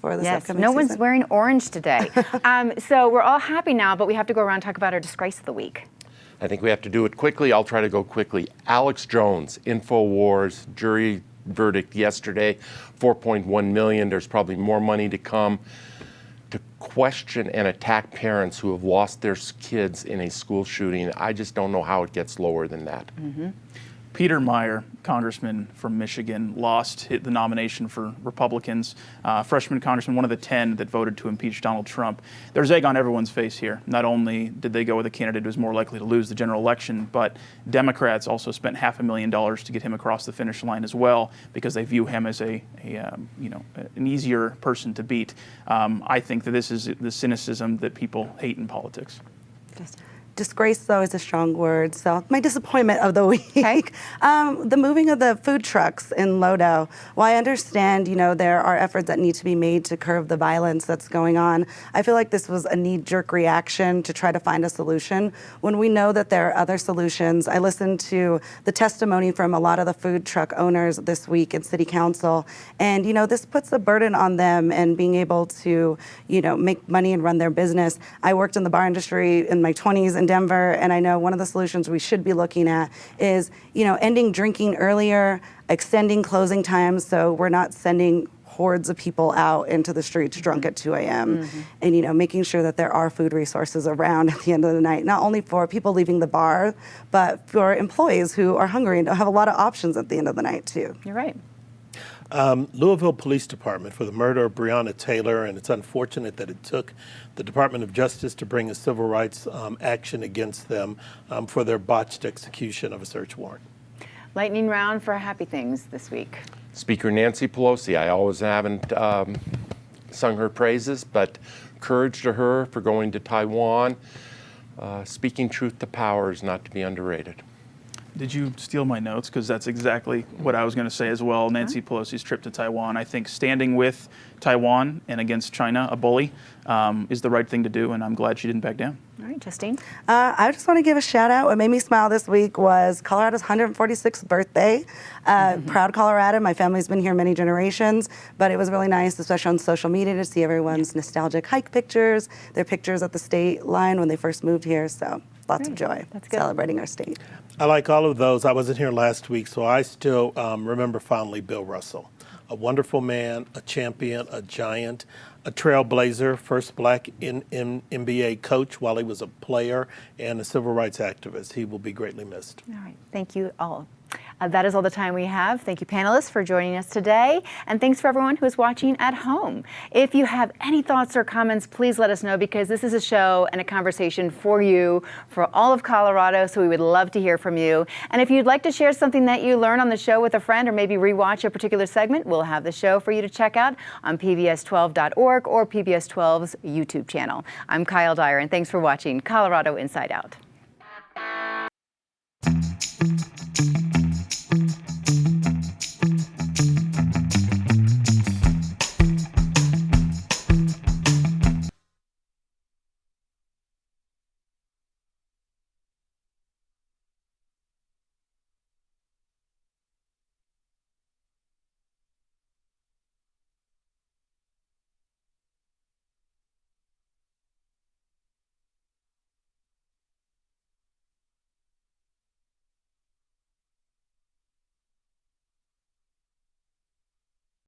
for this upcoming no season. one's wearing orange today. So we're all happy now, but we have to go around and talk about our disgrace of the week. I think we have to do it quickly. I'll try to go quickly. Alex Jones, InfoWars, jury verdict yesterday, $4.1 million. There's probably more money to come. To question and attack parents who have lost their kids in a school shooting, I just don't know how it gets lower than that. Mm-hmm. Peter Meyer, congressman from Michigan, lost the nomination for Republicans. Freshman congressman, one of the 10 that voted to impeach Donald Trump. There's egg on everyone's face here. Not only did they go with a candidate who's more likely to lose the general election, but Democrats also spent $500,000 to get him across the finish line as well, because they view him as an easier person to beat. I think that this is the cynicism that people hate in politics. Disgrace, though, is a strong word. So my disappointment of the week, okay. The moving of the food trucks in Lodo. While I understand, there are efforts that need to be made to curb the violence that's going on, I feel like this was a knee-jerk reaction to try to find a solution when we know that there are other solutions. I listened to the testimony from a lot of the food truck owners this week in City Council, and this puts a burden on them and being able to, make money and run their business. I worked in the bar industry in my 20s in Denver, and I know one of the solutions we should be looking at is, ending drinking earlier, extending closing times so we're not sending hordes of people out into the streets drunk at 2 a.m. Mm-hmm. and, making sure that there are food resources around at the end of the night, not only for people leaving the bar, but for employees who are hungry and don't have a lot of options at the end of the night, too. You're right. Louisville Police Department for the murder of Breonna Taylor, and it's unfortunate that it took the Department of Justice to bring a civil rights action against them for their botched execution of a search warrant. Lightning round for happy things this week. Speaker Nancy Pelosi, I always haven't sung her praises, but courage to her for going to Taiwan. Speaking truth to power is not to be underrated. Did you steal my notes? Because that's exactly what I was going to say as well. Nancy Pelosi's trip to Taiwan. I think standing with Taiwan and against China, a bully, is the right thing to do, and I'm glad she didn't back down. All right, Justine. I just want to give a shout out. What made me smile this week was Colorado's 146th birthday. Proud Colorado. My family's been here many generations, but it was really nice, especially on social media, to see everyone's nostalgic hike pictures, their pictures at the state line when they first moved here. So lots of joy celebrating our state. I like all of those. I wasn't here last week, so I still remember fondly Bill Russell. A wonderful man, a champion, a giant, a trailblazer, first black NBA coach while he was a player, and a civil rights activist. He will be greatly missed. All right. Thank you all. That is all the time we have. Thank you, panelists, for joining us today. And thanks for everyone who is watching at home. If you have any thoughts or comments, please let us know, because this is a show and a conversation for you, for all of Colorado, so we would love to hear from you. And if you'd like to share something that you learned on the show with a friend, or maybe rewatch a particular segment, we'll have the show for you to check out on pbs12.org or PBS 12's YouTube channel. I'm Kyle Dyer, and thanks for watching Colorado Inside Out.